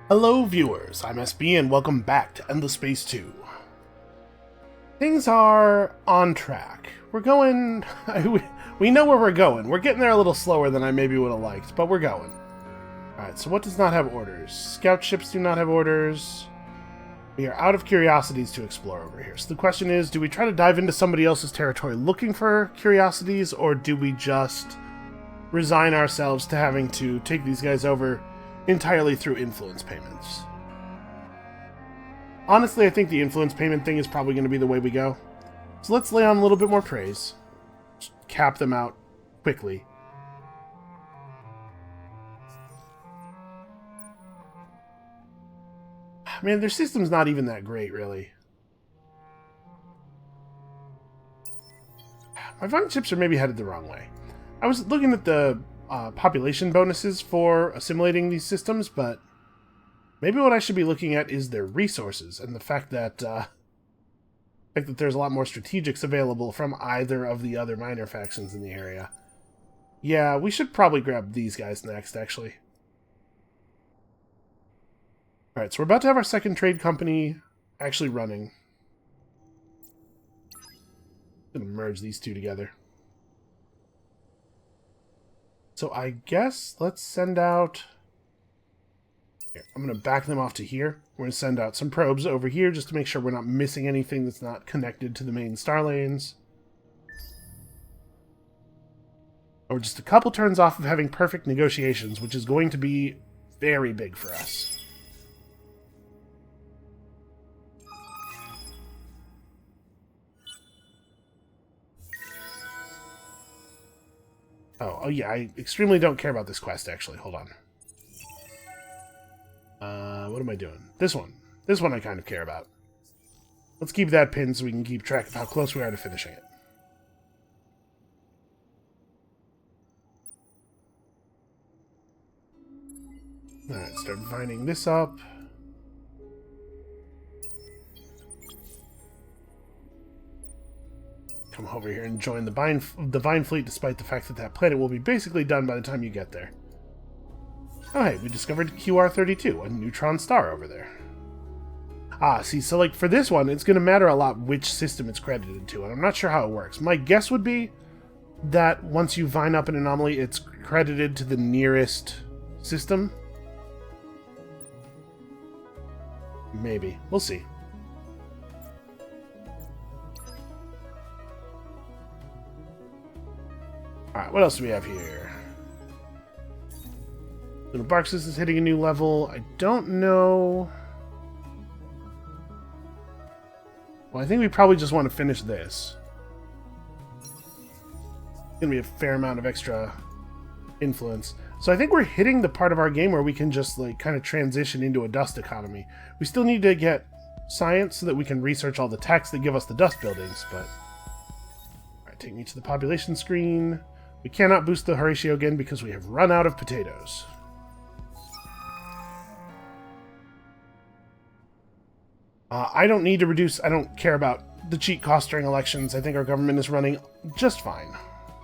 Hello viewers, I'm SB and welcome back to Endless Space 2. Things are on track. We're going... we know where we're going. We're getting there a little slower than I maybe would have liked, but we're going. Alright, so what does not have orders? Scout ships do not have orders. We are out of curiosities to explore over here. So the question is, do we try to dive into somebody else's territory looking for curiosities, or do we just resign ourselves to having to take these guys over entirely through influence payments? Honestly, I think the influence payment thing is probably going to be the way we go. So let's lay on a little bit more praise. Just cap them out quickly. Man, their system's not even that great, really. My vine chips are maybe headed the wrong way. I was looking at the population bonuses for assimilating these systems, but maybe what I should be looking at is their resources and the fact that there's a lot more strategics available from either of the other minor factions in the area. Yeah, we should probably grab these guys next, actually. Alright, so we're about to have our second trade company actually running. I'm going to merge these two together. So I guess let's send out... Here, I'm going to back them off to here. We're going to send out some probes over here just to make sure we're not missing anything that's not connected to the main star lanes. Or just a couple turns off of having perfect negotiations, which is going to be very big for us. Oh yeah, I extremely don't care about this quest, actually. Hold on. What am I doing? This one. This one I kind of care about. Let's keep that pinned so we can keep track of how close we are to finishing it. Alright, start vining this up. Come over here and join the Vine Fleet, despite the fact that that planet will be basically done by the time you get there. Oh hey, we discovered QR32, a neutron star over there. Ah, see, so like for this one, it's going to matter a lot which system it's credited to, and I'm not sure how it works. My guess would be that once you vine up an anomaly, it's credited to the nearest system. Maybe. We'll see. Alright, what else do we have here? Little Barxis is hitting a new level. I don't know... Well, I think we probably just want to finish this. It's going to be a fair amount of extra influence. So I think we're hitting the part of our game where we can just, like, kind of transition into a dust economy. We still need to get science so that we can research all the techs that give us the dust buildings, but... Alright, take me to the population screen. We cannot boost the Horatio again because we have run out of potatoes. I don't need to reduce... I don't care about the cheat cost during elections. I think our government is running just fine.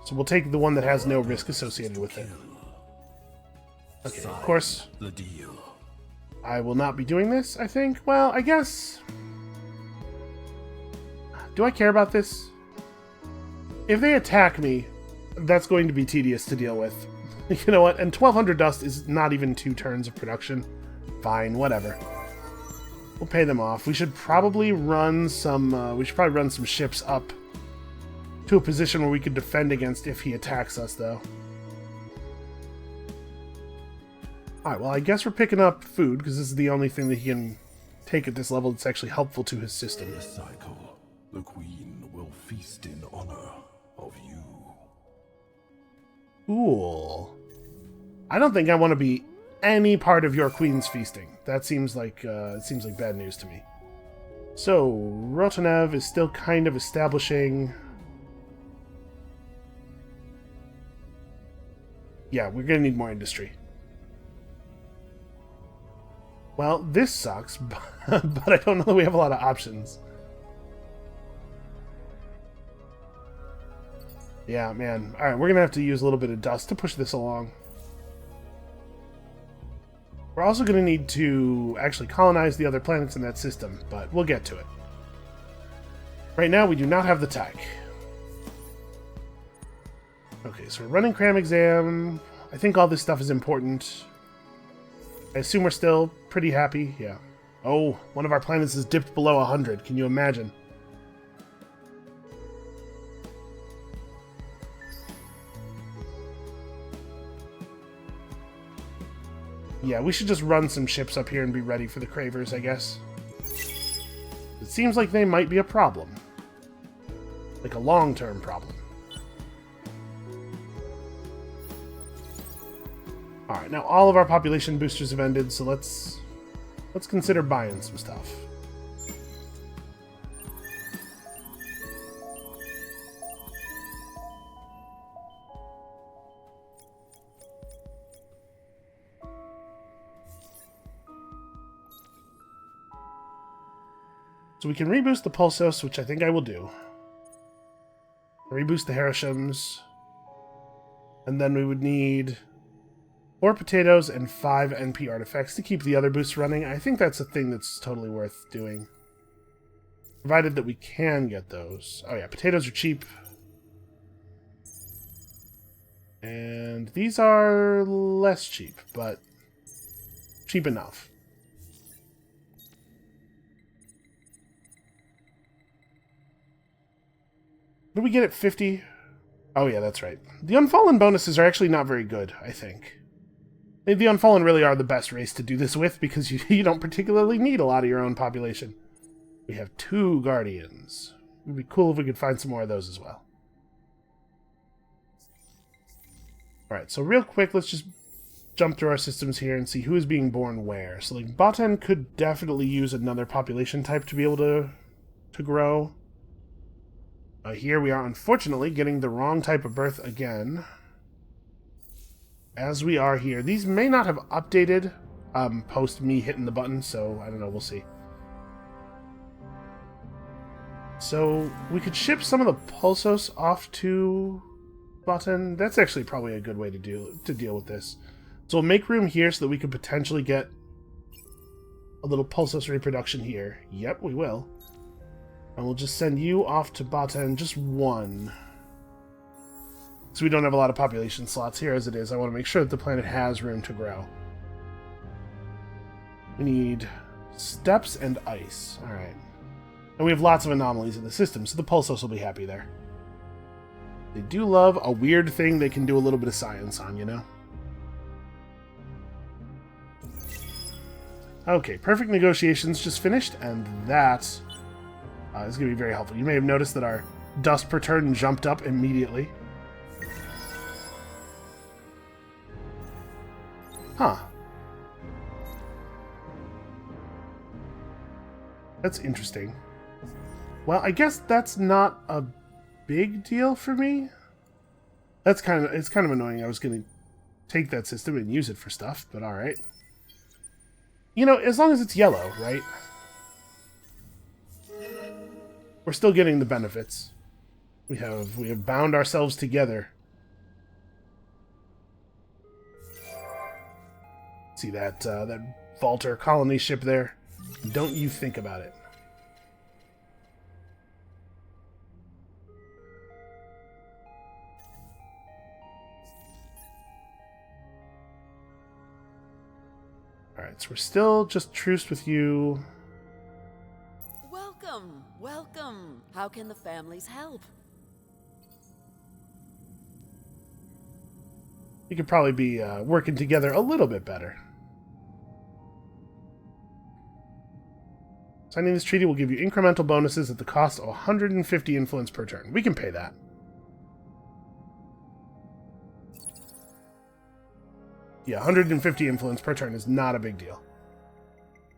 So we'll take the one that has no risk associated with it. Okay, of course, I will not be doing this, I think. Well, I guess... Do I care about this? If they attack me, that's going to be tedious to deal with. You know what? And 1200 dust is not even 2 turns of production. Fine, whatever. We'll pay them off. We should probably run some... ships up to a position where we could defend against if he attacks us, though. Alright, well, I guess we're picking up food, because this is the only thing that he can take at this level that's actually helpful to his system. This cycle, the Queen will feast in honor of you. Cool. I don't think I want to be any part of your Queen's feasting. That seems like bad news to me. So, Rotanev is still kind of establishing... Yeah, we're going to need more industry. Well, this sucks, but I don't know that we have a lot of options. Yeah, man. Alright, we're going to have to use a little bit of dust to push this along. We're also going to need to actually colonize the other planets in that system, but we'll get to it. Right now, we do not have the tech. Okay, so we're running cram exam. I think all this stuff is important. I assume we're still pretty happy. Yeah. Oh, one of our planets has dipped below 100. Can you imagine? Yeah, we should just run some ships up here and be ready for the Cravers, I guess. It seems like they might be a problem. Like a long-term problem. Alright, now all of our population boosters have ended, so let's consider buying some stuff. So we can reboost the Pulsos, which I think I will do. Reboost the Harishams. And then we would need 4 potatoes and 5 NP artifacts to keep the other boosts running. I think that's a thing that's totally worth doing. Provided that we can get those. Oh yeah, potatoes are cheap. And these are less cheap, but cheap enough. What did we get at 50? Oh yeah, that's right. The Unfallen bonuses are actually not very good, I think. The Unfallen really are the best race to do this with, because you don't particularly need a lot of your own population. We have 2 Guardians. It would be cool if we could find some more of those as well. Alright, so real quick, let's just jump through our systems here and see who is being born where. So like, Botan could definitely use another population type to be able to grow. Here we are, unfortunately, getting the wrong type of birth again. As we are here. These may not have updated post me hitting the button, so I don't know, we'll see. So we could ship some of the Pulsos off to Botan. That's actually probably a good way to deal with this. So we'll make room here so that we could potentially get a little Pulsos reproduction here. Yep, we will. And we'll just send you off to Botan, just 1. So we don't have a lot of population slots here as it is. I want to make sure that the planet has room to grow. We need steps and ice. Alright. And we have lots of anomalies in the system, so the Pulsos will be happy there. They do love a weird thing they can do a little bit of science on, you know? Okay, perfect negotiations just finished, and that is going to be very helpful. You may have noticed that our dust per turn jumped up immediately. Huh. That's interesting. Well, I guess that's not a big deal for me. It's kind of annoying. I was going to take that system and use it for stuff, but all right. You know, as long as it's yellow, right? We're still getting the benefits. We have bound ourselves together. See that Valter colony ship there? Don't you think about it. Alright, so we're still just truced with you. Welcome, welcome. How can the families help? We could probably be working together a little bit better. Signing this treaty will give you incremental bonuses at the cost of 150 influence per turn. We can pay that. Yeah, 150 influence per turn is not a big deal.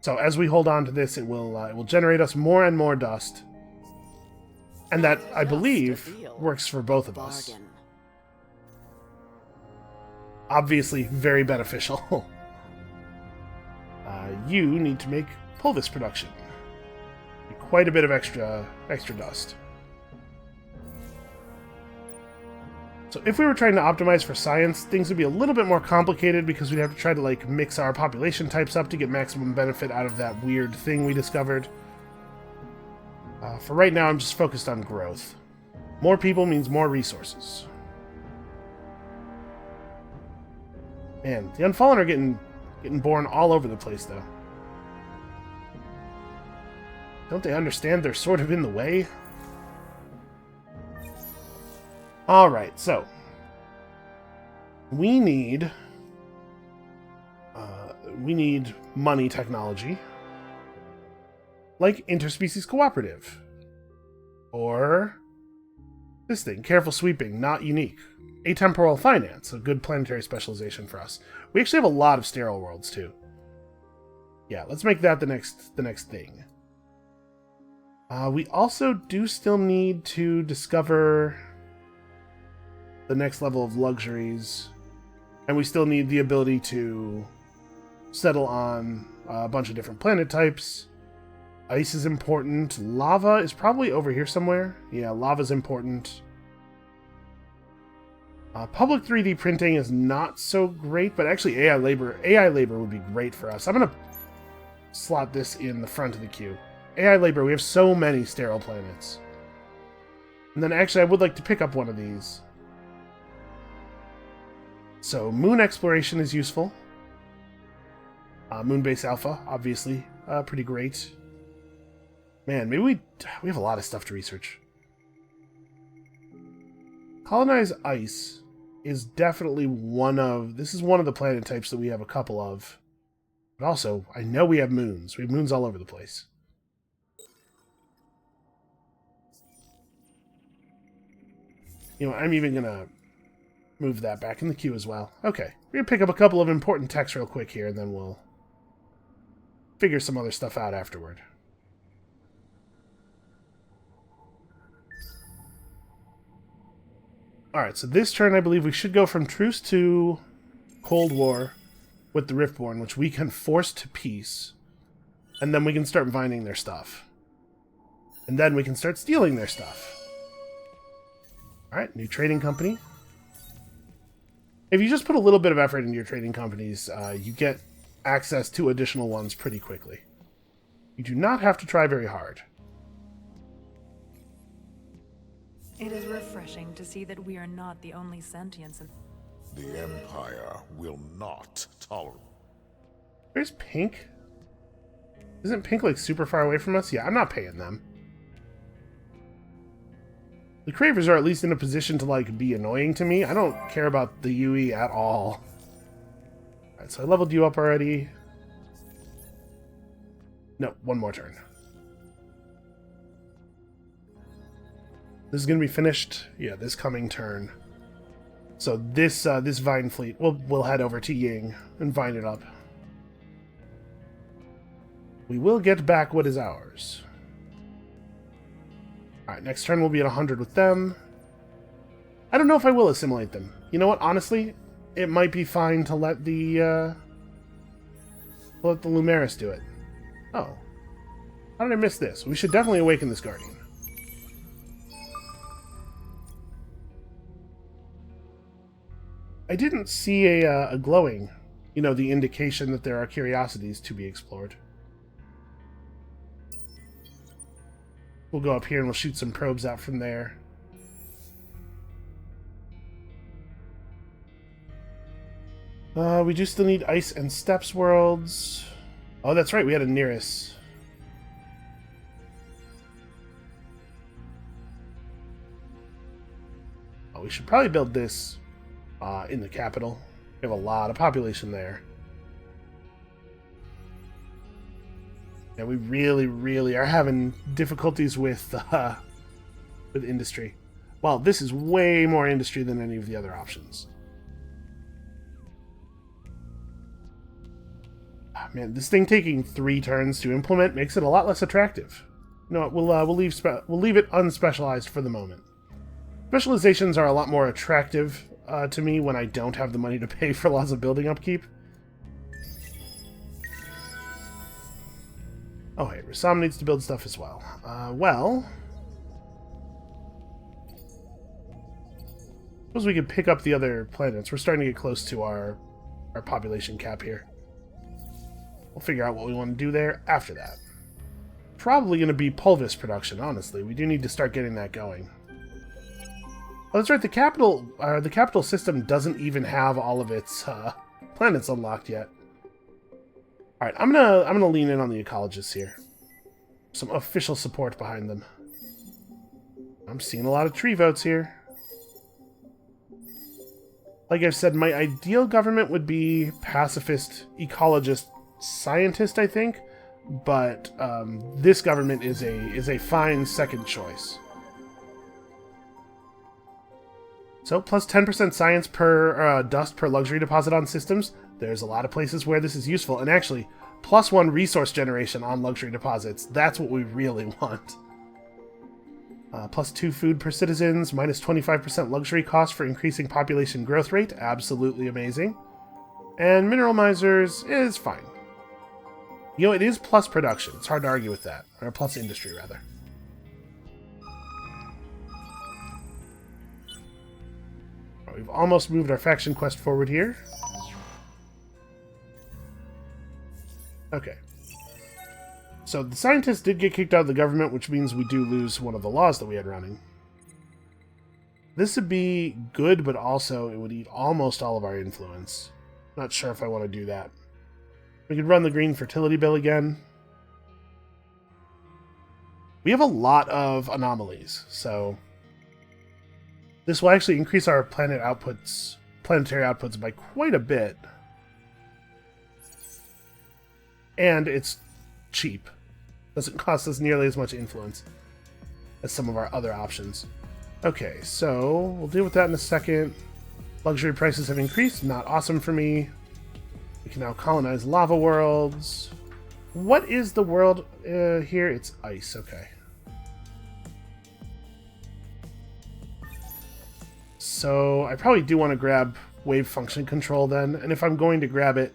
So as we hold on to this, it will generate us more and more dust. And that, I believe, works for both of us. Obviously, very beneficial. You need to make pulvis production. Quite a bit of extra dust. So if we were trying to optimize for science, things would be a little bit more complicated because we'd have to try to like mix our population types up to get maximum benefit out of that weird thing we discovered. For right now, I'm just focused on growth. More people means more resources. Man, the Unfallen are getting born all over the place, though. Don't they understand they're sort of in the way? Alright, so we need money technology, like interspecies cooperative, or this thing, careful sweeping, not unique, atemporal finance, a good planetary specialization for us. We actually have a lot of sterile worlds too. Yeah, let's make that the next thing. We also do still need to discover the next level of luxuries, and we still need the ability to settle on a bunch of different planet types. Ice is important. Lava is probably over here somewhere. Yeah, lava's important. Public 3D printing is not so great, but actually AI labor would be great for us. I'm gonna slot this in the front of the queue. AI labor, we have so many sterile planets. And then actually I would like to pick up one of these. So, moon exploration is useful. Moonbase Alpha, obviously, pretty great. Man, maybe we have a lot of stuff to research. Colonize ice is definitely one of the planet types that we have a couple of. But also, I know we have moons. We have moons all over the place. You know, I'm even gonna move that back in the queue as well. Okay, we're gonna pick up a couple of important texts real quick here, and then we'll figure some other stuff out afterward. Alright, so this turn I believe we should go from truce to Cold War with the Riftborn, which we can force to peace. And then we can start mining their stuff. And then we can start stealing their stuff. Alright, new trading company. If you just put a little bit of effort into your trading companies, you get access to additional ones pretty quickly. You do not have to try very hard. It is refreshing to see that we are not the only sentients in... The Empire will not tolerate. Where's Pink? Isn't Pink like super far away from us? Yeah, I'm not paying them. The Cravers are at least in a position to like be annoying to me. I don't care about the UE at all. Alright, so I leveled you up already. No, one more turn. This is going to be finished, yeah, this coming turn. So this Vine fleet, we'll head over to Ying and vine it up. We will get back what is ours. Alright, next turn we'll be at 100 with them. I don't know if I will assimilate them. You know what, honestly, it might be fine to let the Lumeris do it. Oh. How did I miss this? We should definitely awaken this Guardian. I didn't see a glowing, you know, the indication that there are curiosities to be explored. We'll go up here and we'll shoot some probes out from there. We do still need Ice and Steppes worlds. Oh, that's right, we had a Nearest. Oh, we should probably build this in the capital. We have a lot of population there. Yeah, we really are having difficulties with industry. Well, this is way more industry than any of the other options. Ah, man, this thing taking 3 turns to implement makes it a lot less attractive. You know what, we'll leave it unspecialized for the moment. Specializations are a lot more attractive to me when I don't have the money to pay for lots of building upkeep. Oh, hey, Rassam needs to build stuff as well. Suppose we could pick up the other planets. We're starting to get close to our population cap here. We'll figure out what we want to do there after that. Probably going to be pulvis production, honestly. We do need to start getting that going. Oh, that's right. The capital system doesn't even have all of its planets unlocked yet. All right, I'm gonna lean in on the ecologists here. Some official support behind them. I'm seeing a lot of tree votes here. Like I've said, my ideal government would be pacifist, ecologist, scientist, I think. But this government is a fine second choice. So, plus 10% science per dust per luxury deposit on systems. There's a lot of places where this is useful. And actually, plus 1 resource generation on luxury deposits. That's what we really want. Plus 2 food per citizens. Minus 25% luxury cost for increasing population growth rate. Absolutely amazing. And mineral misers is fine. You know, it is plus production. It's hard to argue with that. Or plus industry, rather. We've almost moved our faction quest forward here. Okay. So the scientists did get kicked out of the government, which means we do lose one of the laws that we had running. This would be good, but also it would eat almost all of our influence. Not sure if I want to do that. We could run the green fertility bill again. We have a lot of anomalies, so this will actually increase our planetary outputs by quite a bit. And it's cheap. Doesn't cost us nearly as much influence as some of our other options. Okay, so we'll deal with that in a second. Luxury prices have increased. Not awesome for me. We can now colonize lava worlds. What is the world here? It's ice. Okay. So I probably do want to grab wave function control then. And if I'm going to grab it,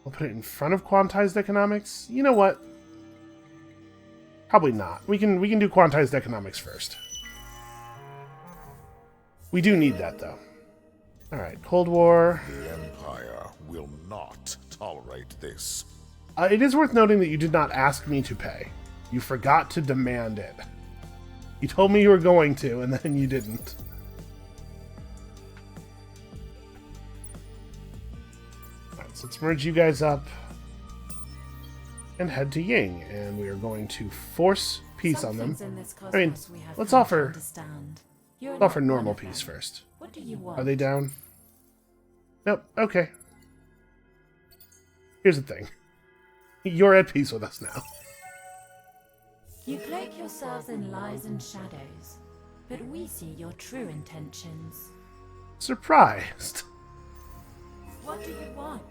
I'll put it in front of quantized economics. You know what? Probably not. We can do quantized economics first. We do need that though. All right, Cold War. The Empire will not tolerate this. It is worth noting that you did not ask me to pay. You forgot to demand it. You told me you were going to, and then you didn't. Alright, so let's merge you guys up and head to Ying, and we are going to force peace on them. I mean, let's offer normal peace first. What do you want? Are they down? Nope. Okay. Here's the thing. You're at peace with us now. You cloak yourselves in lies and shadows, but we see your true intentions. Surprised. What do you want?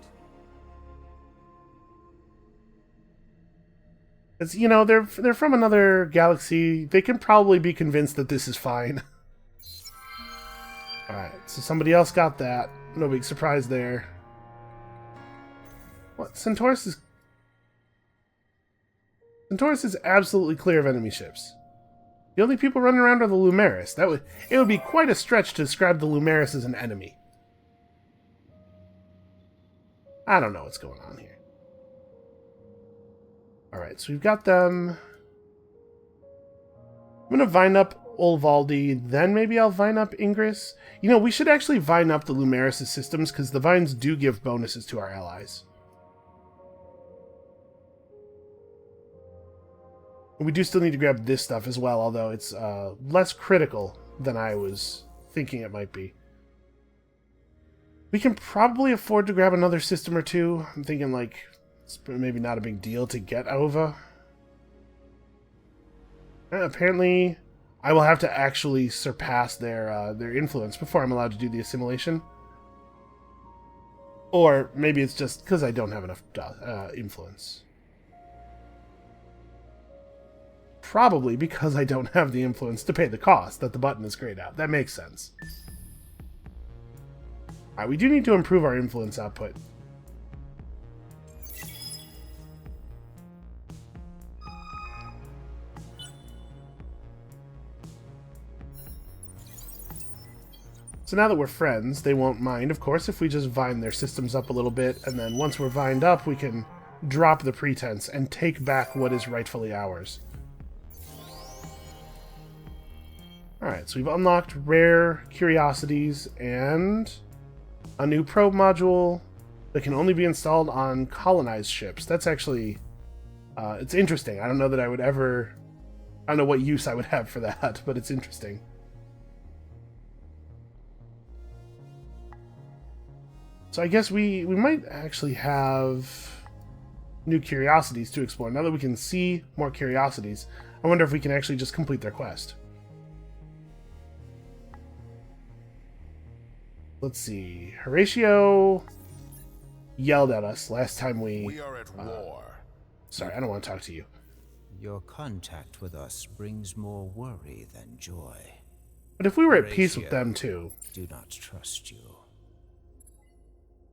It's, you know, they're from another galaxy. They can probably be convinced that this is fine. Alright, so somebody else got that. No big surprise there. What? Centaurus is absolutely clear of enemy ships. The only people running around are the Lumeris. It would be quite a stretch to describe the Lumeris as an enemy. I don't know what's going on here. Alright, so we've got them. I'm gonna vine up Olvaldi, then maybe I'll vine up Ingress. You know, we should actually vine up the Lumeris' systems, because the vines do give bonuses to our allies. We do still need to grab this stuff as well, although it's less critical than I was thinking it might be. We can probably afford to grab another system or two. I'm thinking, like, it's maybe not a big deal to get OVA. Apparently, I will have to actually surpass their influence before I'm allowed to do the assimilation. Or maybe it's just because I don't have enough influence. Probably because I don't have the influence to pay the cost that the button is grayed out. That makes sense. Alright, we do need to improve our influence output. So now that we're friends, they won't mind, of course, if we just vine their systems up a little bit, and then once we're vined up, we can drop the pretense and take back what is rightfully ours. Alright, so we've unlocked rare curiosities and a new probe module that can only be installed on colonized ships. That's actually... it's interesting. I don't know that I would ever... I don't know what use I would have for that, but it's interesting. So I guess we might actually have new curiosities to explore. Now that we can see more curiosities, I wonder if we can actually just complete their quest. Let's see. Horatio yelled at us last time We are at war. Sorry, I don't want to talk to you. Your contact with us brings more worry than joy. But if we were at peace with them too... Do not trust you.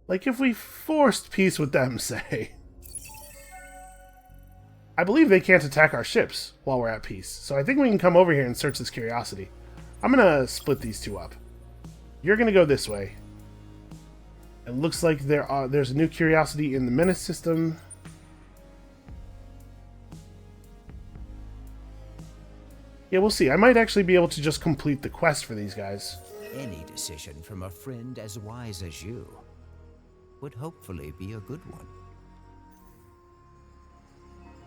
Like if we forced peace with them, say. I believe they can't attack our ships while we're at peace, so I think we can come over here and search this curiosity. I'm gonna split these two up. You're gonna go this way. It looks like there's a new curiosity in the Menace system. Yeah, we'll see. I might actually be able to just complete the quest for these guys. Any decision from a friend as wise as you would hopefully be a good one.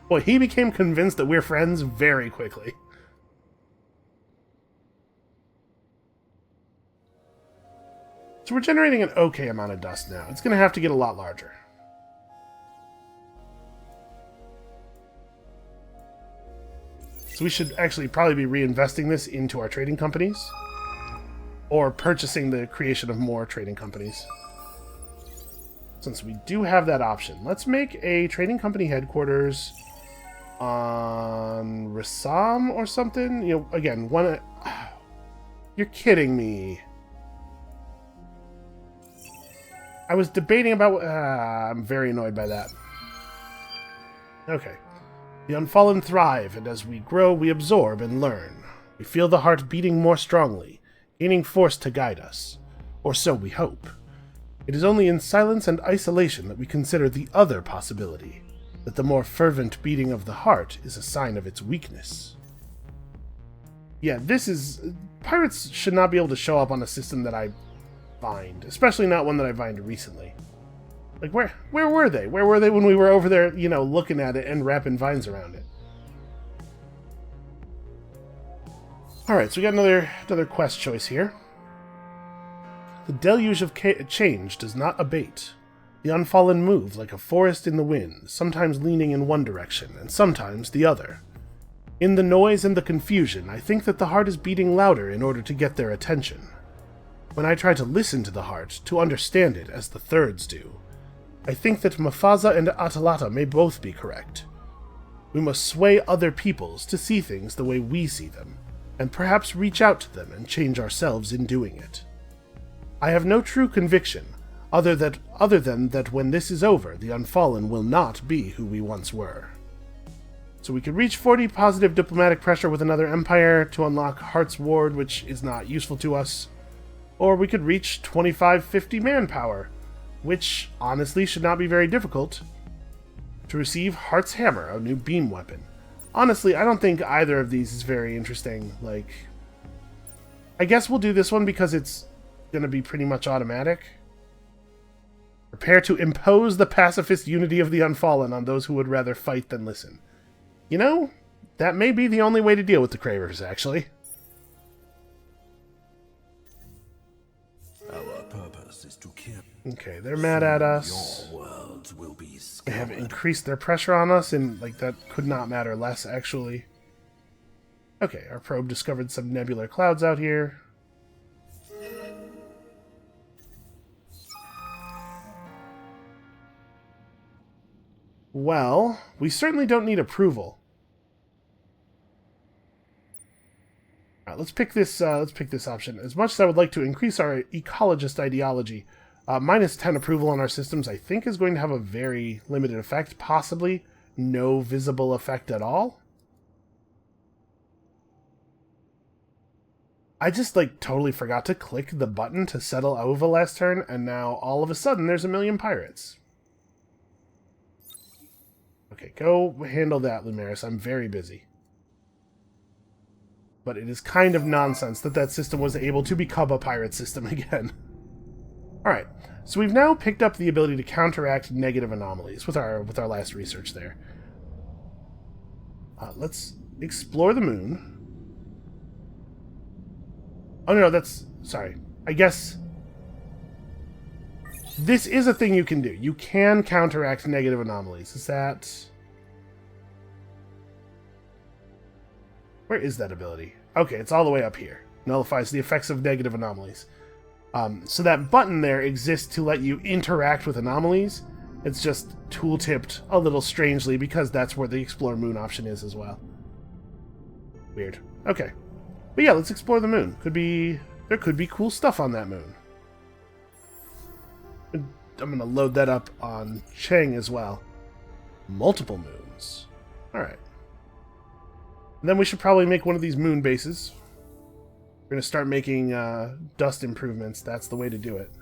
Boy, he became convinced that we're friends very quickly. So we're generating an okay amount of dust now. It's going to have to get a lot larger. So we should actually probably be reinvesting this into our trading companies. Or purchasing the creation of more trading companies. Since we do have that option. Let's make a trading company headquarters on Rassam or something. You know, again, one... You're kidding me. I was debating about... I'm very annoyed by that. Okay. The Unfallen thrive, and as we grow, we absorb and learn. We feel the heart beating more strongly, gaining force to guide us. Or so we hope. It is only in silence and isolation that we consider the other possibility, that the more fervent beating of the heart is a sign of its weakness. Yeah, this is... Pirates should not be able to show up on a system that I vined, especially not one that I vined recently. Like, where were they? Where were they when we were over there, you know, looking at it and wrapping vines around it? Alright, so we got another quest choice here. The deluge of change does not abate. The Unfallen move like a forest in the wind, sometimes leaning in one direction, and sometimes the other. In the noise and the confusion, I think that the heart is beating louder in order to get their attention. When I try to listen to the heart, to understand it as the thirds do, I think that Mufasa and Atalata may both be correct. We must sway other peoples to see things the way we see them, and perhaps reach out to them and change ourselves in doing it. I have no true conviction, other than that when this is over, the Unfallen will not be who we once were. So we could reach 40 positive diplomatic pressure with another empire to unlock Heart's Ward, which is not useful to us. Or we could reach 25-50 manpower, which honestly should not be very difficult, to receive Heart's Hammer, a new beam weapon. Honestly, I don't think either of these is very interesting. Like, I guess we'll do this one because it's going to be pretty much automatic. Prepare to impose the pacifist unity of the Unfallen on those who would rather fight than listen. You know, that may be the only way to deal with the Cravers, actually. Our purpose is to kill. Okay, they're mad at us. Your worlds will be They have scattered. increased their pressure on us, and like that could not matter less, actually. Okay, our probe discovered some nebular clouds out here. Well, we certainly don't need approval. Alright, let's pick this option. As much as I would like to increase our ecologist ideology, minus 10 approval on our systems, I think is going to have a very limited effect, possibly no visible effect at all. I just, like, totally forgot to click the button to settle Ova last turn, and now all of a sudden there's a million pirates. Okay, go handle that, Lumeris. I'm very busy. But it is kind of nonsense that that system was able to become a pirate system again. Alright, so we've now picked up the ability to counteract negative anomalies with our last research there. Let's explore the moon. Oh no, that's... sorry. I guess... this is a thing you can do. You can counteract negative anomalies. Is that... where is that ability? Okay, it's all the way up here. Nullifies the effects of negative anomalies. So that button there exists to let you interact with anomalies. It's just tool-tipped a little strangely because that's where the Explore Moon option is as well. Weird. Okay. But yeah, let's explore the moon. There could be cool stuff on that moon. I'm going to load that up on Cheng as well. Multiple moons. Alright. Then we should probably make one of these moon bases. We're going to start making dust improvements. That's the way to do it.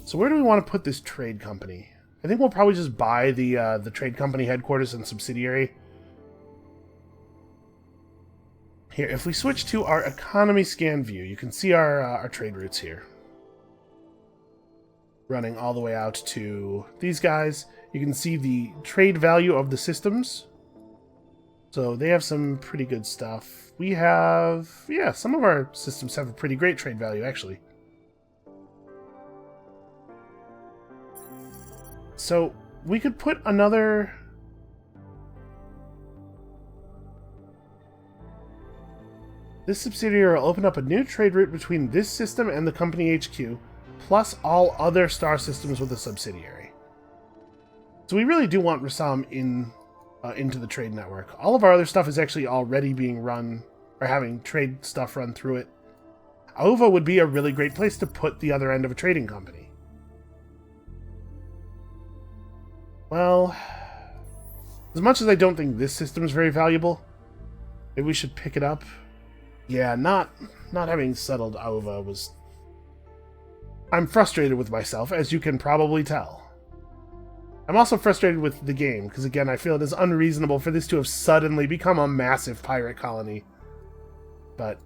So where do we want to put this trade company? I think we'll probably just buy the trade company headquarters and subsidiary. Here, if we switch to our economy scan view, you can see our trade routes here. Running all the way out to these guys. You can see the trade value of the systems. So they have some pretty good stuff. We have... yeah, some of our systems have a pretty great trade value, actually. So we could put another... this subsidiary will open up a new trade route between this system and the company HQ, plus all other star systems with a subsidiary. So we really do want Rassam into the trade network. All of our other stuff is actually already being run, or having trade stuff run through it. Ova would be a really great place to put the other end of a trading company. Well, as much as I don't think this system is very valuable, maybe we should pick it up. Yeah, not having settled Ova was... I'm frustrated with myself, as you can probably tell. I'm also frustrated with the game, because again, I feel it is unreasonable for this to have suddenly become a massive pirate colony. But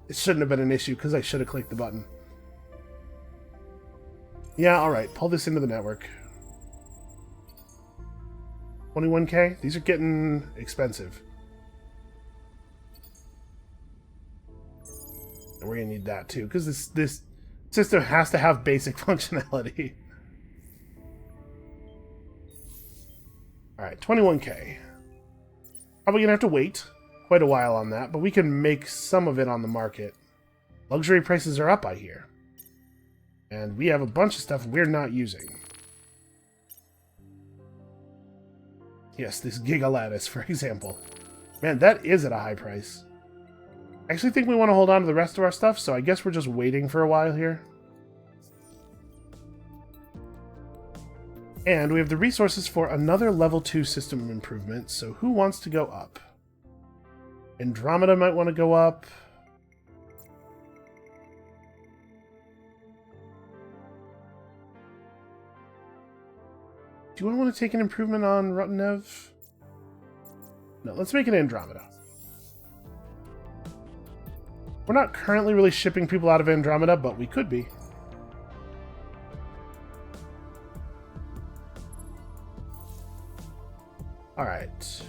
it shouldn't have been an issue, because I should have clicked the button. Yeah, alright, pull this into the network. 21k? These are getting expensive. And we're going to need that too, because this system has to have basic functionality. Alright, 21k. Probably going to have to wait quite a while on that, but we can make some of it on the market. Luxury prices are up, I hear. And we have a bunch of stuff we're not using. Yes, this Giga Lattice, for example. Man, that is at a high price. I actually think we want to hold on to the rest of our stuff, so I guess we're just waiting for a while here. And we have the resources for another level 2 system improvement, so who wants to go up? Andromeda might want to go up. Do you want to take an improvement on Rotanev? No, let's make it Andromeda. We're not currently really shipping people out of Andromeda, but we could be. Alright.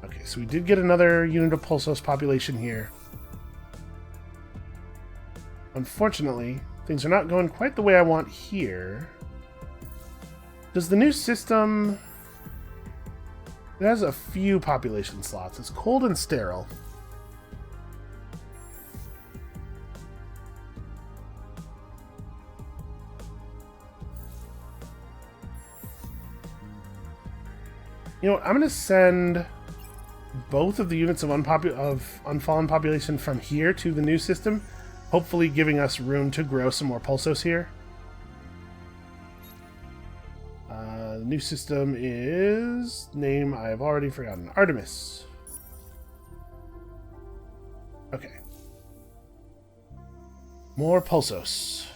Okay, so we did get another unit of Pulsos population here. Unfortunately, things are not going quite the way I want here. Does the new system... it has a few population slots. It's cold and sterile. You know what? I'm going to send both of the units of unfallen population from here to the new system, hopefully giving us room to grow some more Pulsos here. The new system is... name I have already forgotten. Artemis. Okay. More Pulsos.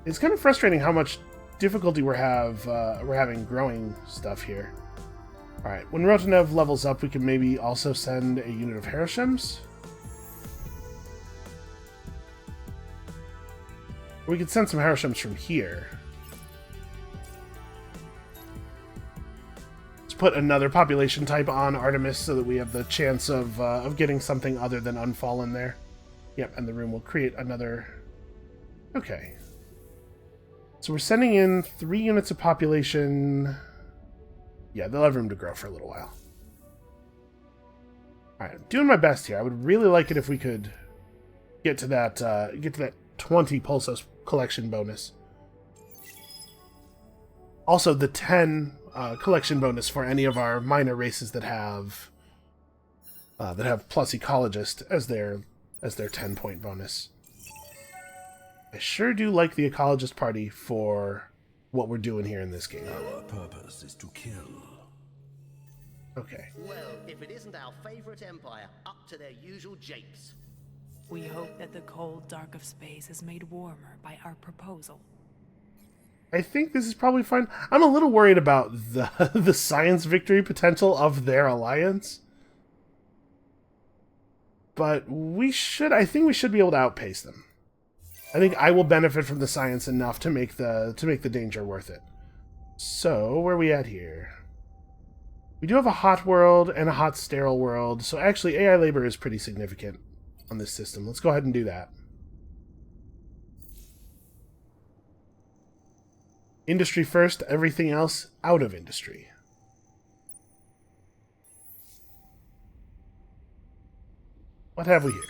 It's kind of frustrating how much difficulty we're having growing stuff here. Alright, when Rotanev levels up, we can maybe also send a unit of Harashims. We could send some Harashims from here. Let's put another population type on Artemis so that we have the chance of getting something other than Unfallen there. Yep, and the room will create another... Okay. So we're sending in 3 units of population. Yeah, they'll have room to grow for a little while. Alright, I'm doing my best here. I would really like it if we could get to that 20 Pulsos collection bonus. Also, the 10 collection bonus for any of our minor races that have plus ecologist as their 10-point bonus. I sure do like the ecologist party for what we're doing here in this game. Our purpose is to kill. Okay. Well, if it isn't our favorite empire, up to their usual japes. We hope that the cold dark of space is made warmer by our proposal. I think this is probably fine. I'm a little worried about the science victory potential of their alliance. But I think we should be able to outpace them. I think I will benefit from the science enough to make the danger worth it. So, where are we at here? We do have a hot world and a hot sterile world, so actually AI labor is pretty significant on this system. Let's go ahead and do that. Industry first, everything else out of industry. What have we here?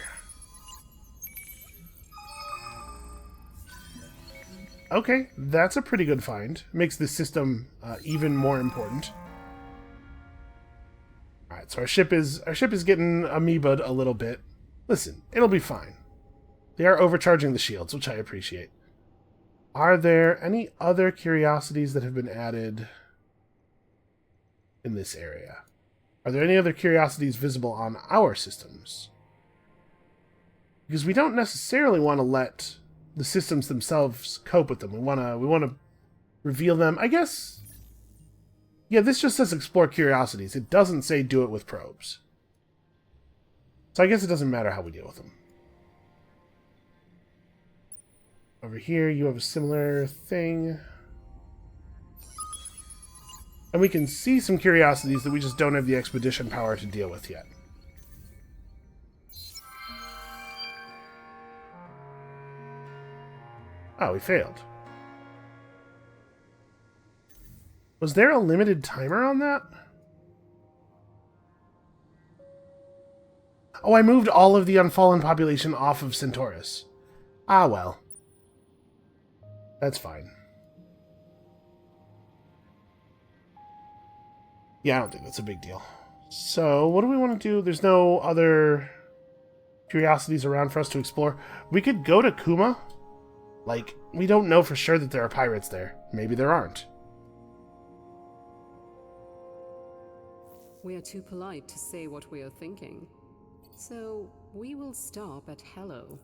Okay, that's a pretty good find. Makes the system even more important. Alright, so our ship is getting amoeba'd a little bit. Listen, it'll be fine. They are overcharging the shields, which I appreciate. Are there any other curiosities that have been added in this area? Are there any other curiosities visible on our systems? Because we don't necessarily want to let the systems themselves cope with them. We want to reveal them. I guess. Yeah, this just says explore curiosities. It doesn't say do it with probes. So I guess it doesn't matter how we deal with them. Over here, you have a similar thing. And we can see some curiosities that we just don't have the expedition power to deal with yet. Oh, we failed. Was there a limited timer on that? Oh, I moved all of the Unfallen population off of Centaurus. Ah, well. That's fine. Yeah, I don't think that's a big deal. So, what do we want to do? There's no other curiosities around for us to explore. We could go to Kuma. Like, we don't know for sure that there are pirates there. Maybe there aren't. We are too polite to say what we are thinking. So, we will stop at hello.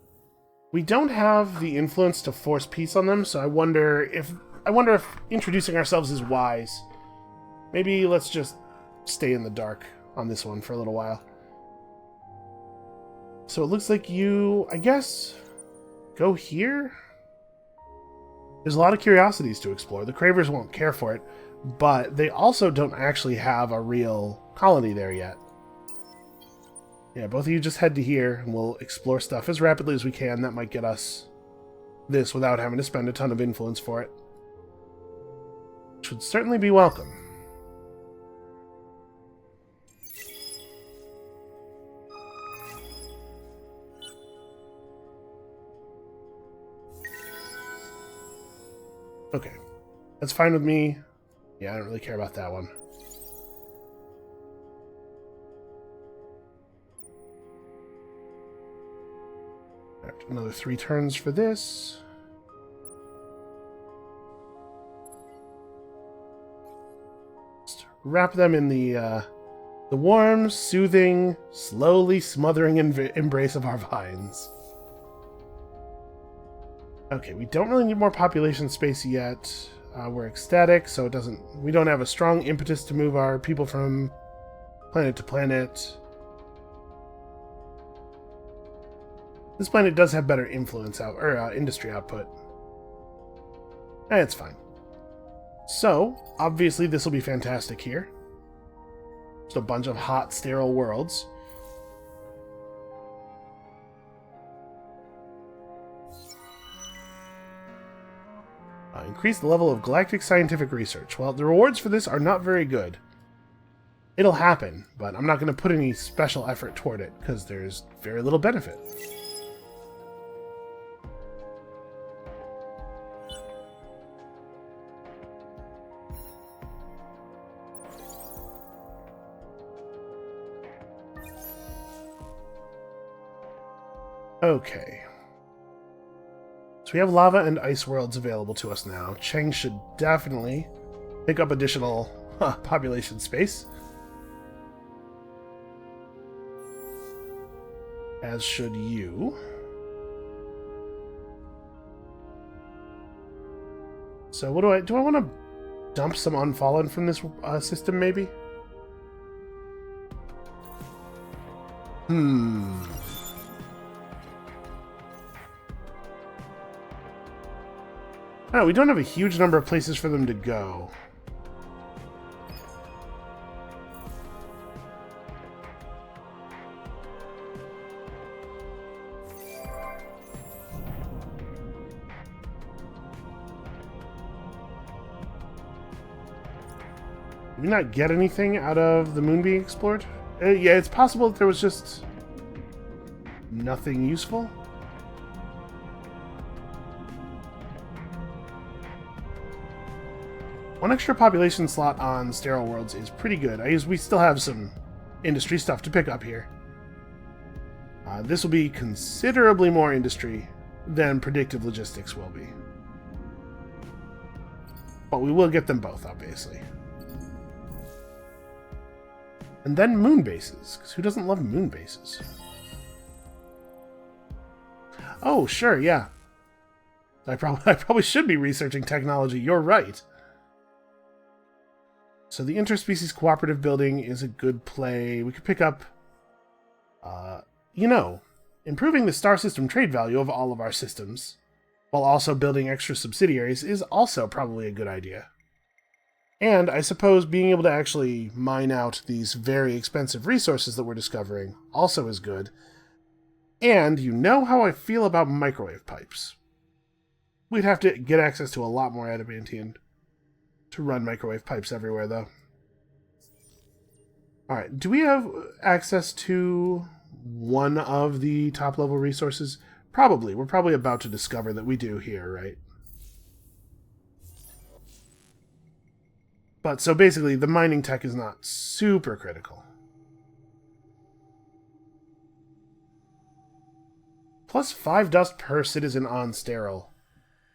We don't have the influence to force peace on them, so I wonder if introducing ourselves is wise. Maybe let's just stay in the dark on this one for a little while. So it looks like you, I guess, go here? There's a lot of curiosities to explore. The Cravers won't care for it, but they also don't actually have a real colony there yet. Yeah, both of you just head to here, and we'll explore stuff as rapidly as we can. That might get us this without having to spend a ton of influence for it. Which would certainly be welcome. Okay. That's fine with me. Yeah, I don't really care about that one. Alright, another 3 turns for this. wrap them in the warm, soothing, slowly smothering embrace of our vines. Okay, we don't really need more population space yet. We're ecstatic, so we don't have a strong impetus to move our people from planet to planet. This planet does have better influence industry output. It's fine. So, obviously this will be fantastic here. Just a bunch of hot, sterile worlds. Increase the level of galactic scientific research. Well, the rewards for this are not very good. It'll happen, but I'm not going to put any special effort toward it, because there's very little benefit. Okay. So we have lava and ice worlds available to us now. Cheng should definitely pick up additional population space. As should you. So what do I want to dump some Unfallen from this system, maybe? Oh, we don't have a huge number of places for them to go. Did we not get anything out of the moon being explored? Yeah, it's possible that there was just nothing useful. One extra population slot on sterile worlds is pretty good. We still have some industry stuff to pick up here. This will be considerably more industry than predictive logistics will be. But we will get them both, obviously. And then moon bases, because who doesn't love moon bases? Oh, sure, yeah. I probably should be researching technology. You're right. So the interspecies cooperative building is a good play. We could pick up, improving the star system trade value of all of our systems, while also building extra subsidiaries is also probably a good idea. And I suppose being able to actually mine out these very expensive resources that we're discovering also is good. And you know how I feel about microwave pipes. We'd have to get access to a lot more adamantium to run microwave pipes everywhere, though. Alright, do we have access to one of the top-level resources? Probably. We're probably about to discover that we do here, right? But, so basically, the mining tech is not super critical. Plus 5 dust per citizen on sterile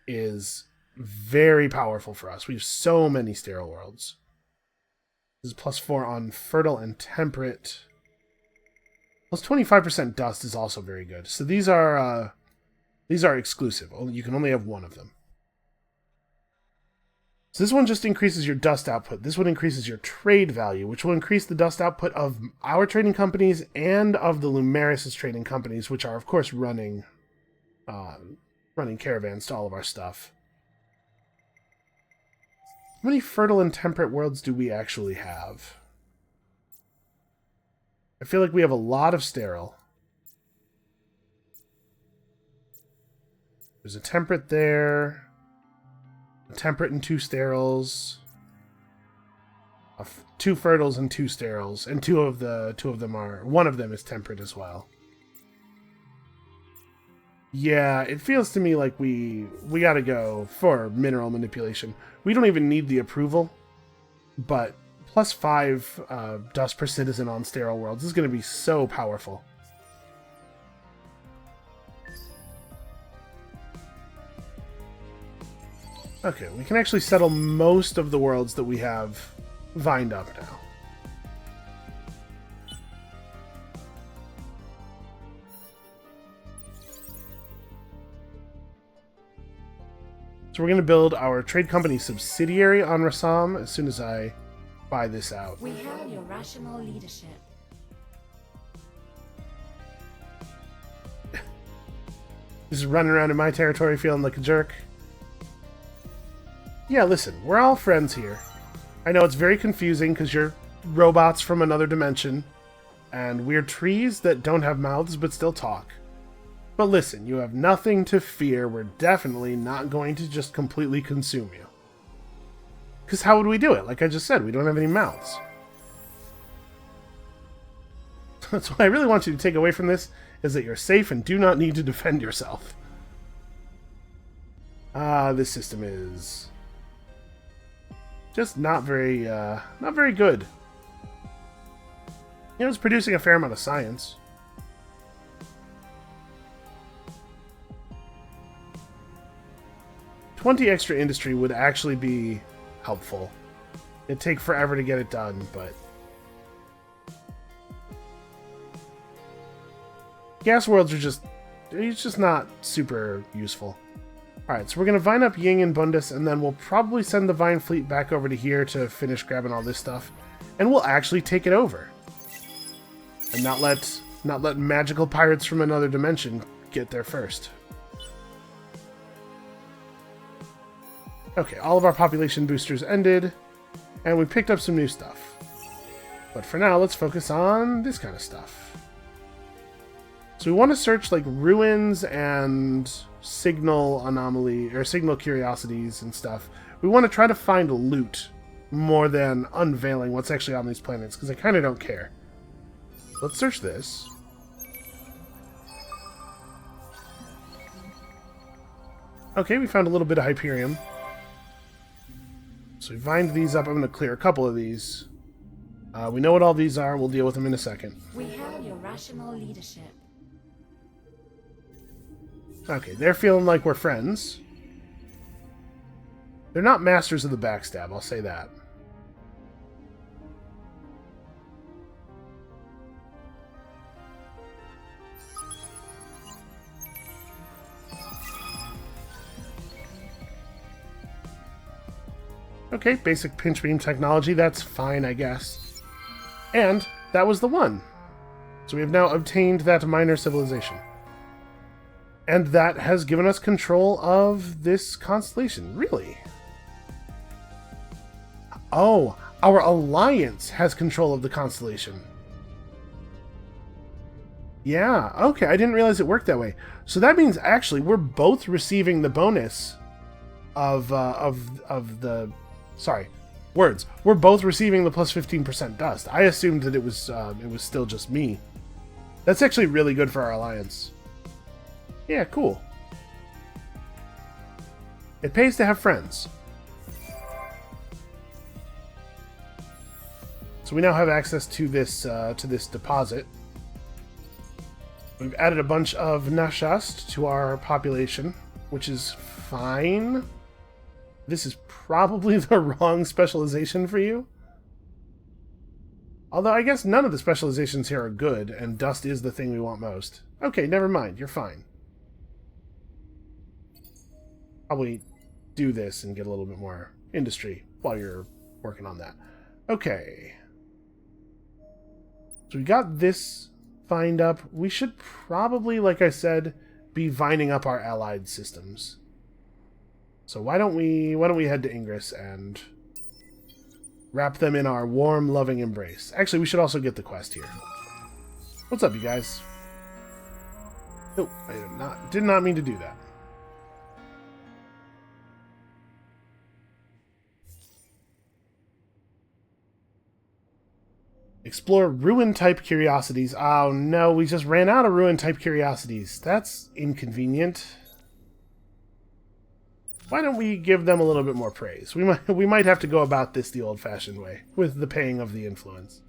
is very powerful for us. We have so many sterile worlds. This is plus 4 on fertile and temperate. Plus 25% dust is also very good. So these are exclusive. You can only have one of them. So this one just increases your dust output. This one increases your trade value, which will increase the dust output of our trading companies and of the Lumeris' trading companies, which are, of course, running caravans to all of our stuff. How many fertile and temperate worlds do we actually have? I feel like we have a lot of sterile. There's a temperate there. A temperate and 2 steriles. 2 fertiles and 2 steriles. And one of them is temperate as well. Yeah, it feels to me like we gotta go for mineral manipulation. We don't even need the approval, but plus 5 dust per citizen on sterile worlds is going to be so powerful. Okay, we can actually settle most of the worlds that we have vined up now. So we're going to build our trade company subsidiary on Rassam as soon as I buy this out. We hail your rational leadership. Just running around in my territory feeling like a jerk. Yeah, listen, we're all friends here. I know it's very confusing because you're robots from another dimension, and we're trees that don't have mouths but still talk. But listen, you have nothing to fear. We're definitely not going to just completely consume you. Because how would we do it? Like I just said, we don't have any mouths. That's what I really want you to take away from this, is that you're safe and do not need to defend yourself. This system is just not very good. You know, it's producing a fair amount of science. $20 extra industry would actually be helpful. It'd take forever to get it done, but gas worlds are just not super useful. Alright, so we're going to vine up Ying and Bundus, and then we'll probably send the Vine Fleet back over to here to finish grabbing all this stuff. And we'll actually take it over. And not let magical pirates from another dimension get there first. Okay, all of our population boosters ended, and we picked up some new stuff. But for now, let's focus on this kind of stuff. So we want to search like ruins and signal anomaly or signal curiosities and stuff. We want to try to find loot more than unveiling what's actually on these planets, because I kind of don't care. Let's search this. Okay, we found a little bit of Hyperium. So we vined these up. I'm going to clear a couple of these. We know what all these are. We'll deal with them in a second. We hail your rational leadership. Okay, they're feeling like we're friends. They're not masters of the backstab, I'll say that. Okay, basic pinch beam technology, that's fine, I guess. And that was the one. So we have now obtained that minor civilization. And that has given us control of this constellation. Really? Oh, our alliance has control of the constellation. Yeah, okay, I didn't realize it worked that way. So that means actually we're both receiving the bonus of the... Sorry, words. We're both receiving the plus 15% dust. I assumed that it was still just me. That's actually really good for our alliance. Yeah, cool. It pays to have friends. So we now have access to this deposit. We've added a bunch of Nashast to our population, which is fine. This is probably the wrong specialization for you. Although I guess none of the specializations here are good, and dust is the thing we want most. Okay, never mind. You're fine. Probably do this and get a little bit more industry while you're working on that. Okay. So we got this vined up. We should probably, like I said, be vining up our allied systems. So why don't we head to Ingress and wrap them in our warm, loving embrace. Actually, we should also get the quest here. What's up, you guys? Oh, I did not mean to do that. Explore ruin-type curiosities. Oh no, we just ran out of ruin-type curiosities. That's inconvenient. Why don't we give them a little bit more praise? We might have to go about this the old-fashioned way, with the paying of the influence.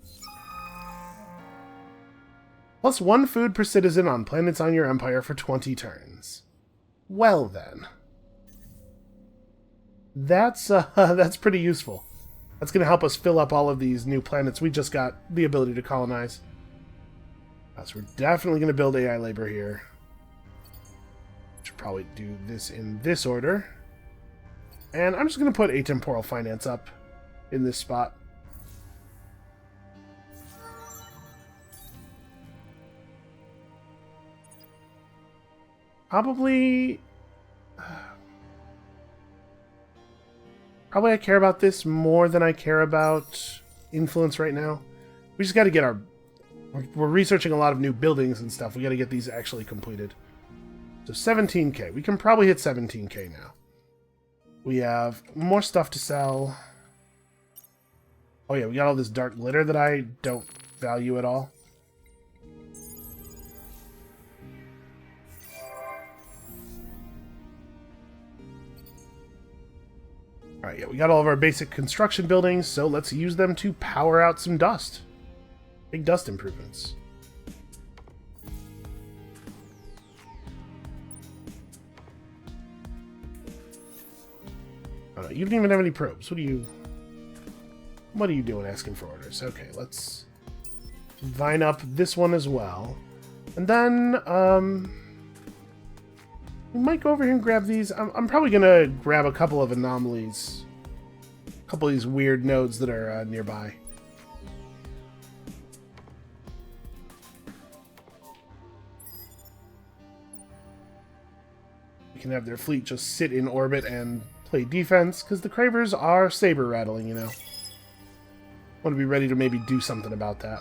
Plus 1 food per citizen on planets on your empire for 20 turns. Well then. That's pretty useful. That's going to help us fill up all of these new planets we just got the ability to colonize. So we're definitely going to build AI labor here. Should probably do this in this order. And I'm just going to put atemporal finance up in this spot. Probably I care about this more than I care about influence right now. We just got to get our... We're researching a lot of new buildings and stuff. We got to get these actually completed. So 17k. We can probably hit 17k now. We have more stuff to sell. Oh yeah, we got all this dark glitter that I don't value at all. Alright, yeah, we got all of our basic construction buildings, so let's use them to power out some dust. Big dust improvements. Oh, no, you don't even have any probes. What are you doing asking for orders? Okay, let's vine up this one as well. And then, we might go over here and grab these. I'm probably going to grab a couple of anomalies. A couple of these weird nodes that are nearby. We can have their fleet just sit in orbit and play defense, because the Cravers are saber rattling, you know. Want to be ready to maybe do something about that.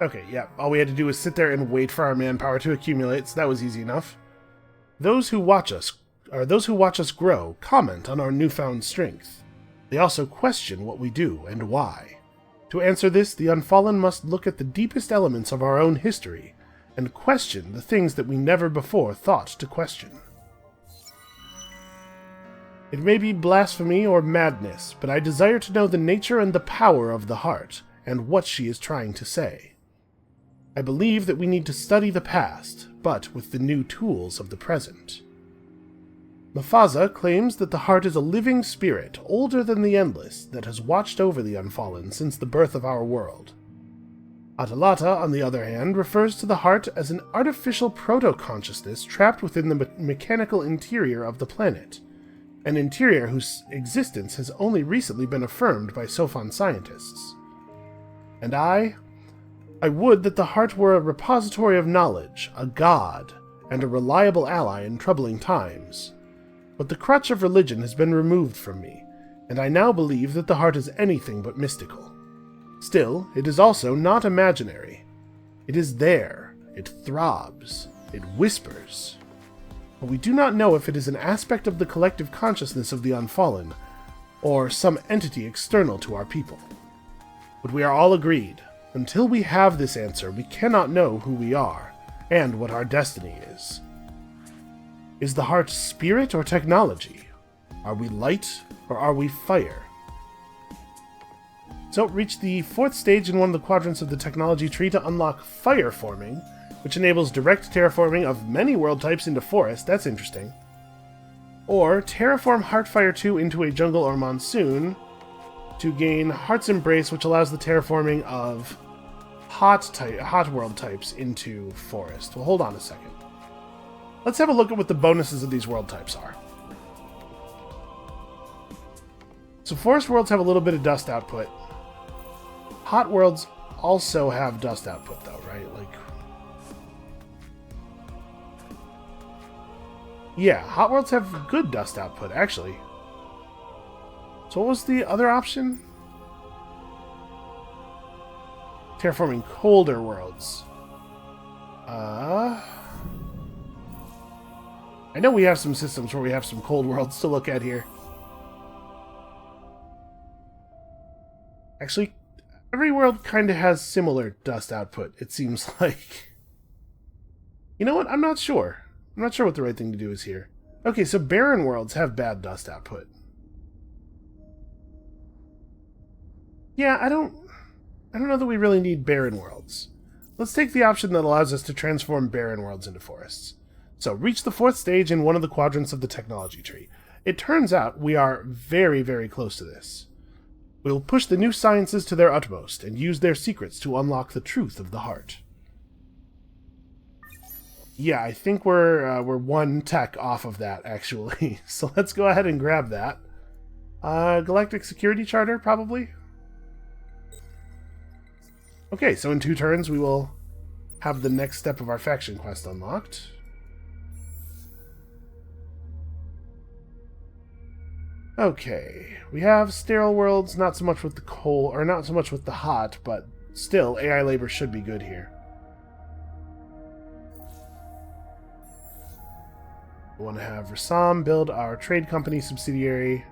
Okay, yeah, all we had to do was sit there and wait for our manpower to accumulate, so that was easy enough. Those who watch us grow comment on our newfound strength. They also question what we do and why. To answer this, the Unfallen must look at the deepest elements of our own history and question the things that we never before thought to question. It may be blasphemy or madness, but I desire to know the nature and the power of the heart, and what she is trying to say. I believe that we need to study the past, but with the new tools of the present. Mufasa claims that the heart is a living spirit, older than the Endless, that has watched over the Unfallen since the birth of our world. Atalata, on the other hand, refers to the heart as an artificial proto-consciousness trapped within the mechanical interior of the planet, an interior whose existence has only recently been affirmed by Sofan scientists. And I would that the heart were a repository of knowledge, a god, and a reliable ally in troubling times. But the crutch of religion has been removed from me, and I now believe that the heart is anything but mystical. Still, it is also not imaginary. It is there, it throbs, it whispers. But we do not know if it is an aspect of the collective consciousness of the Unfallen, or some entity external to our people. But we are all agreed. Until we have this answer, we cannot know who we are, and what our destiny is. Is the heart spirit or technology? Are we light, or are we fire? So, reach the 4th stage in one of the quadrants of the technology tree to unlock fire forming, which enables direct terraforming of many world types into forest. That's interesting. Or, terraform Heartfire 2 into a jungle or monsoon to gain Heart's Embrace, which allows the terraforming of hot world types into forest. Well, hold on a second. Let's have a look at what the bonuses of these world types are. So forest worlds have a little bit of dust output. Hot worlds also have dust output, though, right? Like, yeah, hot worlds have good dust output, actually. So what was the other option? Terraforming colder worlds. I know we have some systems where we have some cold worlds to look at here. Actually, every world kind of has similar dust output, it seems like. You know what? I'm not sure. I'm not sure what the right thing to do is here. Okay, so barren worlds have bad dust output. Yeah, I don't know that we really need barren worlds. Let's take the option that allows us to transform barren worlds into forests. So, reach the 4th stage in one of the quadrants of the technology tree. It turns out we are very, very close to this. We'll push the new sciences to their utmost and use their secrets to unlock the truth of the heart. Yeah, I think we're one tech off of that, actually. So let's go ahead and grab that. Galactic Security Charter, probably? Okay, so in 2 turns we will have the next step of our faction quest unlocked. Okay, we have sterile worlds, not so much with the coal, or not so much with the hot, but still, AI labor should be good here. We want to have Rassam build our trade company subsidiary.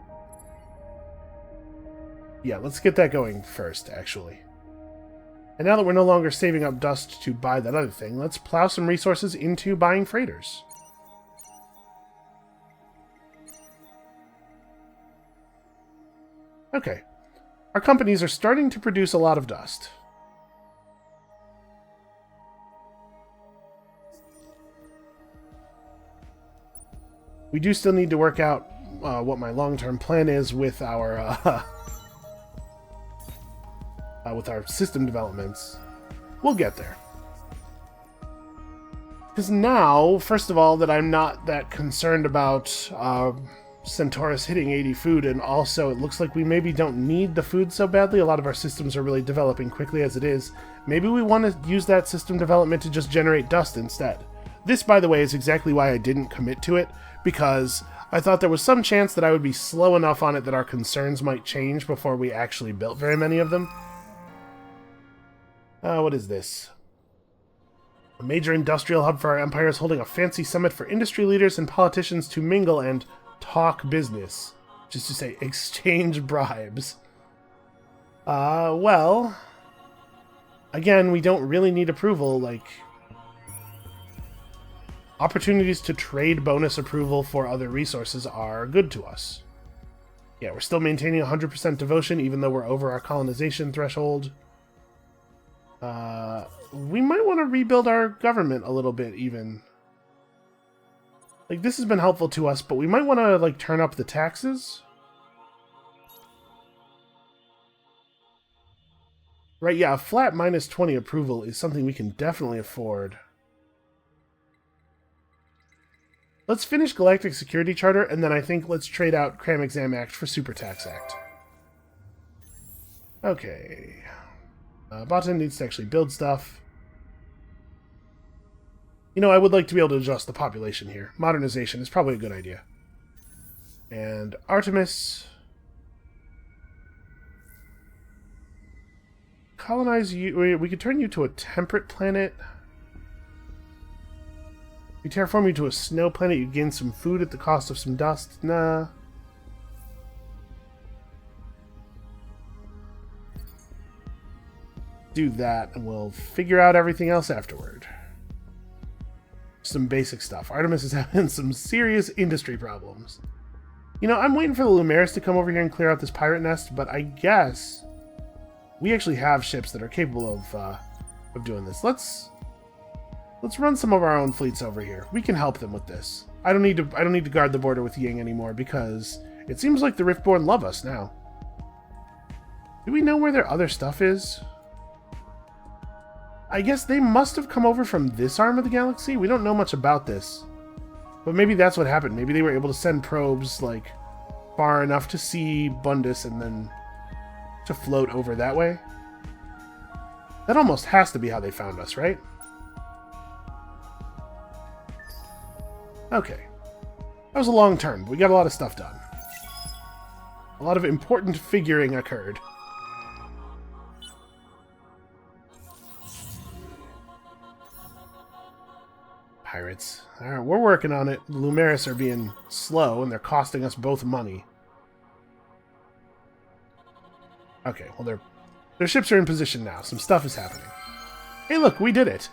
Yeah, let's get that going first, actually. And now that we're no longer saving up dust to buy that other thing, let's plow some resources into buying freighters. Okay. Our companies are starting to produce a lot of dust. We do still need to work out what my long-term plan is with our system developments. We'll get there. Because now, first of all, that I'm not that concerned about Centaurus hitting 80 food, and also it looks like we maybe don't need the food so badly. A lot of our systems are really developing quickly as it is. Maybe we want to use that system development to just generate dust instead. This, by the way, is exactly why I didn't commit to it, because I thought there was some chance that I would be slow enough on it that our concerns might change before we actually built very many of them. What is this? A major industrial hub for our empire is holding a fancy summit for industry leaders and politicians to mingle and talk business. Just to say, exchange bribes. Well... Again, we don't really need approval, like... Opportunities to trade bonus approval for other resources are good to us. Yeah, we're still maintaining 100% devotion, even though we're over our colonization threshold. We might want to rebuild our government a little bit, even. Like, this has been helpful to us, but we might want to, like, turn up the taxes. Right, yeah, a flat minus 20 approval is something we can definitely afford. Let's finish Galactic Security Charter, and then I think let's trade out Cram Exam Act for Super Tax Act. Okay. Botan needs to actually build stuff. You know, I would like to be able to adjust the population here. Modernization is probably a good idea. And Artemis... Colonize you... We could turn you to a temperate planet. We terraform you to a snow planet, you gain some food at the cost of some dust. Nah. Do that, and we'll figure out everything else afterward. Some basic stuff. Artemis is having some serious industry problems. You know, I'm waiting for the Lumeris to come over here and clear out this pirate nest, but I guess we actually have ships that are capable of doing this. Let's run some of our own fleets over here. We can help them with this. I don't need to guard the border with Ying anymore, because it seems like the Riftborn love us now. Do we know where their other stuff is? I guess they must have come over from this arm of the galaxy. We don't know much about this. But maybe that's what happened. Maybe they were able to send probes, like, far enough to see Bundus and then to float over that way. That almost has to be how they found us, right? Okay. That was a long turn, but we got a lot of stuff done. A lot of important figuring occurred. Pirates. Alright, we're working on it. The Lumeris are being slow, and they're costing us both money. Okay, well, their ships are in position now. Some stuff is happening. Hey, look, we did it!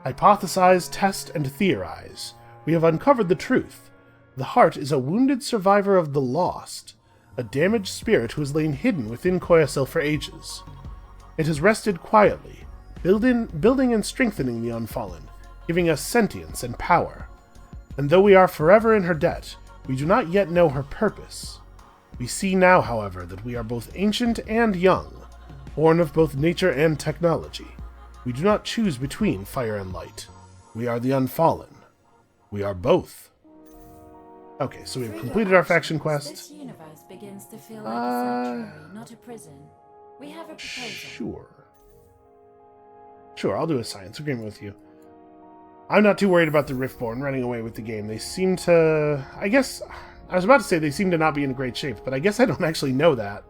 Hypothesize, test, and theorize. We have uncovered the truth. The heart is a wounded survivor of the lost, a damaged spirit who has lain hidden within Koyasil for ages. It has rested quietly, building and strengthening the unfallen, giving us sentience and power. And though we are forever in her debt, we do not yet know her purpose. We see now, however, that we are both ancient and young, born of both nature and technology. We do not choose between fire and light. We are the unfallen. We are both. Okay, so we've completed our faction quest. This universe begins to feel like a sanctuary, not a prison. We have a proposal. Sure, I'll do a science agreement with you. I'm not too worried about the Riftborn running away with the game. They seem to... I guess... I was about to say they seem to not be in great shape, but I guess I don't actually know that.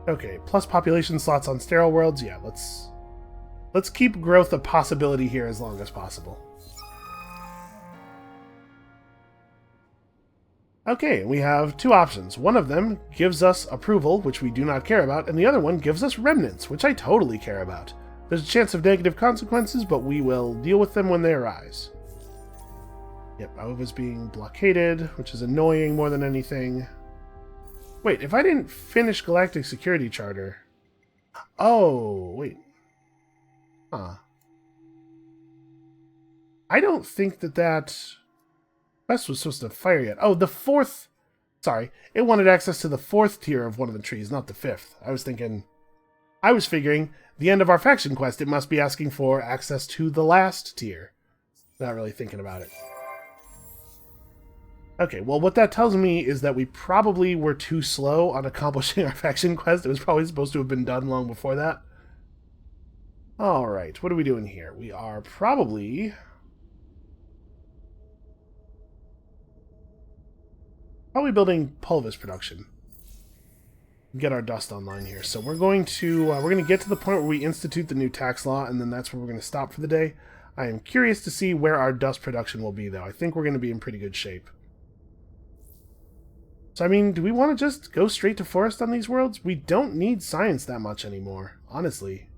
Okay, plus population slots on sterile worlds. Yeah, let's keep growth a possibility here as long as possible. Okay, we have two options. One of them gives us approval, which we do not care about, and the other one gives us remnants, which I totally care about. There's a chance of negative consequences, but we will deal with them when they arise. Yep, Ova's being blockaded, which is annoying more than anything. Wait, if I didn't finish Galactic Security Charter... Oh, wait. Huh. I don't think that quest was supposed to fire yet. Oh, the fourth... Sorry, it wanted access to the fourth tier of one of the trees, not the fifth. I was figuring, the end of our faction quest, it must be asking for access to the last tier. Not really thinking about it. Okay, well, what that tells me is that we probably were too slow on accomplishing our faction quest. It was probably supposed to have been done long before that. Alright, what are we doing here? We are probably building pulvis production. Get our dust online here. So we're going to get to the point where we institute the new tax law, and then that's where we're going to stop for the day. I am curious to see where our dust production will be, though. I think we're going to be in pretty good shape. So, I mean, do we want to just go straight to forest on these worlds? We don't need science that much anymore, honestly.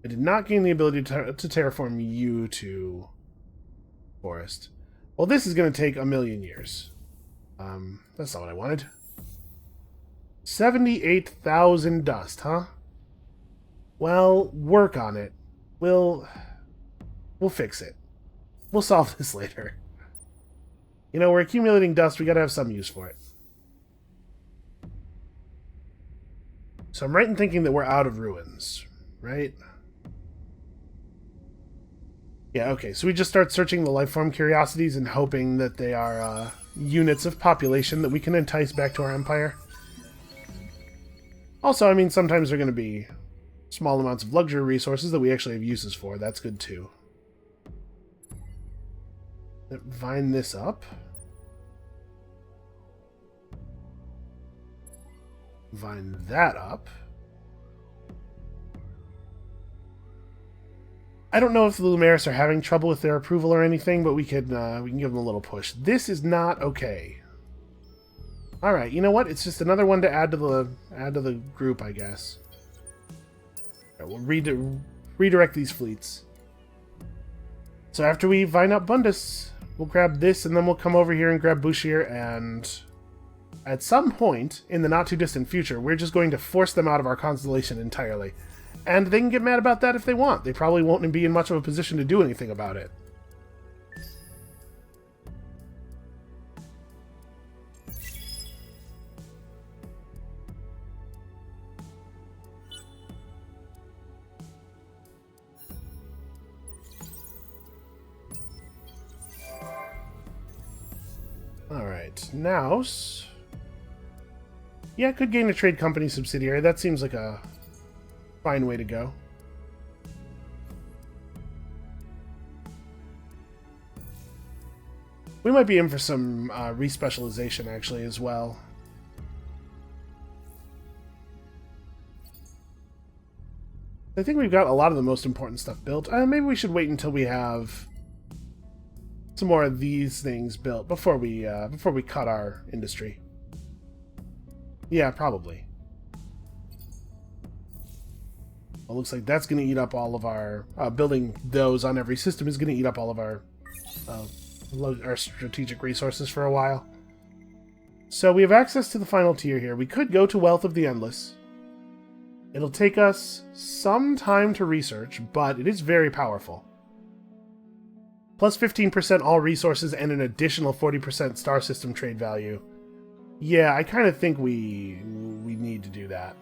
I did not gain the ability to terraform you to forest. Well, this is going to take 1,000,000 years. That's not what I wanted. 78,000 dust, huh? Well, work on it. We'll fix it. We'll solve this later. You know, we're accumulating dust, we gotta have some use for it. So I'm right in thinking that we're out of ruins, right? Yeah, okay, so we just start searching the lifeform curiosities and hoping that they are units of population that we can entice back to our empire. Also, I mean, sometimes they're going to be small amounts of luxury resources that we actually have uses for. That's good, too. Vine this up. Vine that up. I don't know if the Lumeris are having trouble with their approval or anything, but we can give them a little push. This is not okay. All right, you know what? It's just another one to add to the group, I guess. All right, we'll redirect these fleets. So after we vine up Bundus, we'll grab this, and then we'll come over here and grab Bushir, and at some point in the not-too-distant future, we're just going to force them out of our constellation entirely. And they can get mad about that if they want. They probably won't be in much of a position to do anything about it. Alright, now... Yeah, could gain a trade company subsidiary. That seems like a fine way to go. We might be in for some respecialization, actually, as well. I think we've got a lot of the most important stuff built. Maybe we should wait until we have some more of these things built before we cut our industry. Yeah, probably. Well, looks like that's going to eat up all of our... building those on every system is going to eat up all of our strategic resources for a while. So we have access to the final tier here. We could go to Wealth of the Endless. It'll take us some time to research, but it is very powerful. Plus 15% all resources and an additional 40% star system trade value. Yeah, I kind of think we need to do that.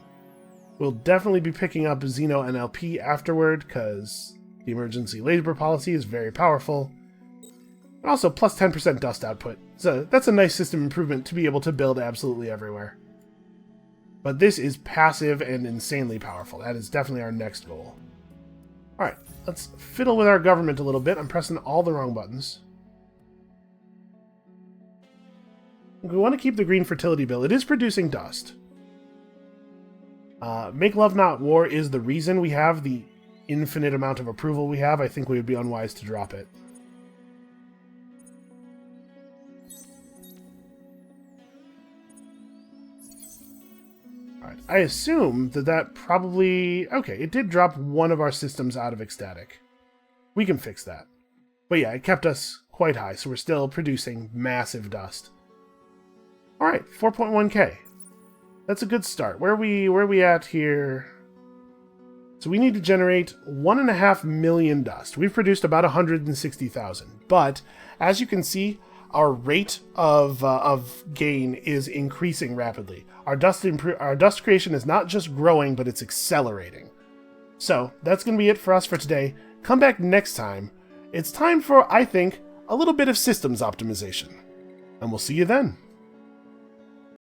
We'll definitely be picking up Xeno NLP afterward, because the emergency labor policy is very powerful. And also, plus 10% dust output. So that's a nice system improvement to be able to build absolutely everywhere. But this is passive and insanely powerful. That is definitely our next goal. Alright, let's fiddle with our government a little bit. I'm pressing all the wrong buttons. We want to keep the green fertility bill. It is producing dust. Make love not war is the reason we have the infinite amount of approval we have. I think we would be unwise to drop it. Alright, I assume that probably... Okay, it did drop one of our systems out of ecstatic. We can fix that. But yeah, it kept us quite high, so we're still producing massive dust. Alright, 4.1k. That's a good start. Where are we at here? So we need to generate 1.5 million dust. We've produced about 160,000. But, as you can see, our rate of gain is increasing rapidly. Our dust creation is not just growing, but it's accelerating. So, that's going to be it for us for today. Come back next time. It's time for, I think, a little bit of systems optimization. And we'll see you then.